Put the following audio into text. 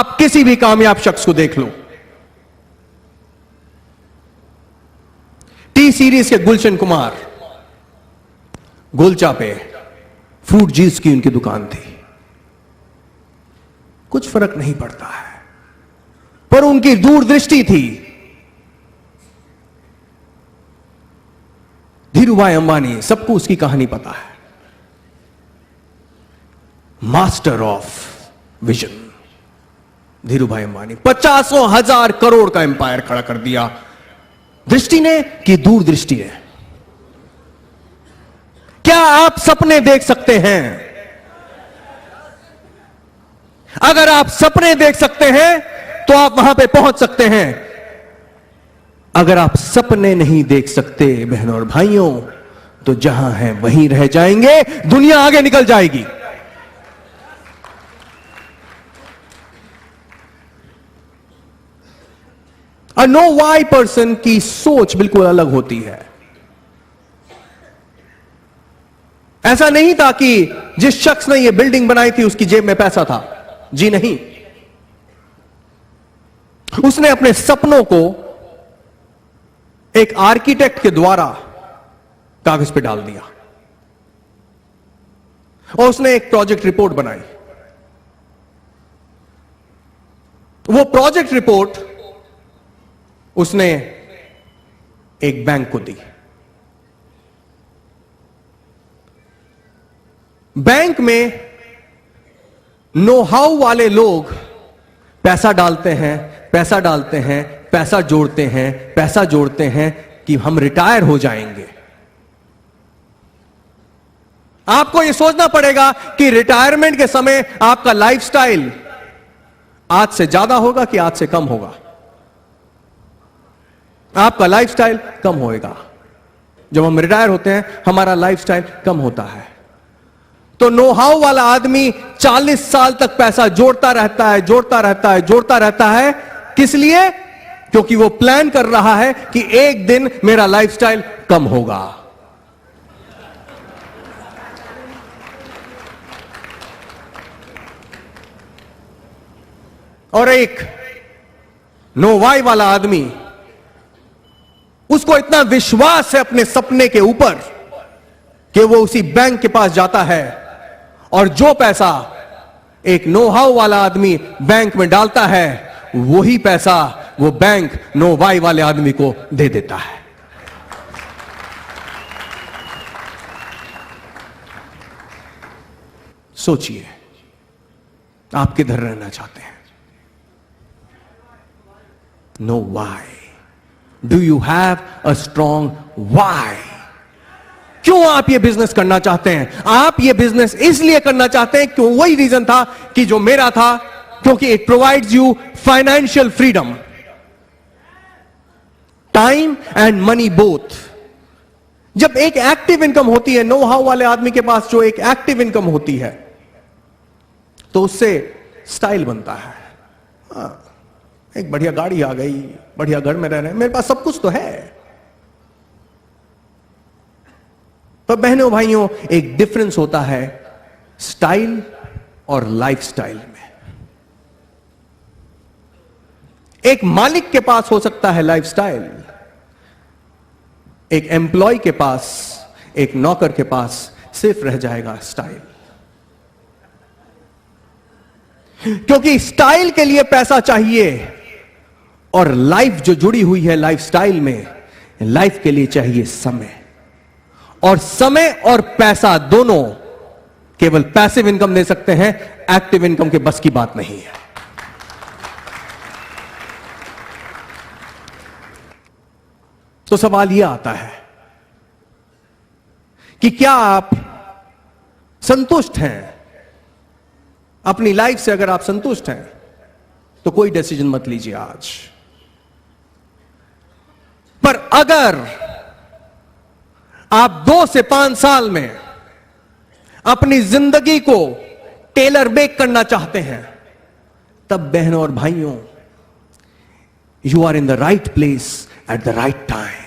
आप किसी भी कामयाब शख्स को देख लो, टी सीरीज के गुलशन कुमार, गोलचा पे फ्रूट जूस की उनकी दुकान थी, कुछ फर्क नहीं पड़ता है, पर उनकी दूरदृष्टि थी। धीरूभाई अंबानी, सबको उसकी कहानी पता है, master of vision. Dhirubhai Ambani 50,000 crore का एम्पायर खड़ा कर दिया, दृष्टि ने कि दूरदृष्टि है। क्या आप सपने देख सकते हैं? अगर आप सपने देख सकते हैं तो आप वहां पे पहुंच सकते हैं। अगर आप सपने नहीं देख सकते बहनों और भाइयों, तो जहां हैं वहीं रह जाएंगे, दुनिया आगे निकल जाएगी। नो वाई पर्सन की सोच बिल्कुल अलग होती है। ऐसा नहीं था कि जिस शख्स ने यह बिल्डिंग बनाई थी उसकी जेब में पैसा था, जी नहीं। उसने अपने सपनों को एक आर्किटेक्ट के द्वारा कागज पे डाल दिया और उसने एक प्रोजेक्ट रिपोर्ट बनाई। वो प्रोजेक्ट रिपोर्ट उसने एक बैंक को दी। बैंक में नो हाउ वाले लोग पैसा डालते हैं, पैसा डालते हैं, पैसा जोड़ते हैं, पैसा जोड़ते हैं कि हम रिटायर हो जाएंगे। आपको यह सोचना पड़ेगा कि रिटायरमेंट के समय आपका लाइफस्टाइल आज से ज्यादा होगा कि आज से कम होगा। आपका लाइफस्टाइल कम होएगा। जब हम रिटायर होते हैं हमारा लाइफस्टाइल कम होता है। तो नो हाउ वाला आदमी 40 साल तक पैसा जोड़ता रहता है, जोड़ता रहता है, जोड़ता रहता है। किस लिए? क्योंकि वो प्लान कर रहा है कि एक दिन मेरा लाइफस्टाइल कम होगा। और एक नो वाई वाला आदमी, उसको इतना विश्वास है अपने सपने के ऊपर कि वो उसी बैंक के पास जाता है और जो पैसा एक नो हाउ वाला आदमी बैंक में डालता है वही पैसा वो बैंक नो वाई वाले आदमी को दे देता है। सोचिए, आप किधर रहना चाहते हैं? Know why. Do you have a strong why? क्यों आप ये बिजनेस करना चाहते हैं? आप ये बिजनेस इसलिए करना चाहते हैं क्यों? वही रीजन था कि जो मेरा था, क्योंकि it provides you financial freedom, time and money both. जब एक एक्टिव इनकम होती है, नो हाउ वाले आदमी के पास जो एक एक्टिव इनकम होती है, तो उससे स्टाइल बनता है। एक बढ़िया गाड़ी आ गई, बढ़िया घर में रह रहे हैं, मेरे पास सब कुछ तो है। पर बहनों भाइयों, एक डिफरेंस होता है स्टाइल और लाइफस्टाइल में। एक मालिक के पास हो सकता है लाइफस्टाइल, एक एम्प्लॉय के पास, एक नौकर के पास सिर्फ रह जाएगा स्टाइल। क्योंकि स्टाइल के लिए पैसा चाहिए और लाइफ जो जुड़ी हुई है लाइफस्टाइल में, लाइफ के लिए चाहिए समय। और समय और पैसा दोनों केवल पैसिव इनकम दे सकते हैं, एक्टिव इनकम के बस की बात नहीं है। तो सवाल यह आता है कि क्या आप संतुष्ट हैं अपनी लाइफ से? अगर आप संतुष्ट हैं तो कोई डिसीजन मत लीजिए आज। पर अगर आप 2 से 5 साल में अपनी जिंदगी को टेलर मेक करना चाहते हैं, तब बहनों और भाइयों, you are in the right place at the right time.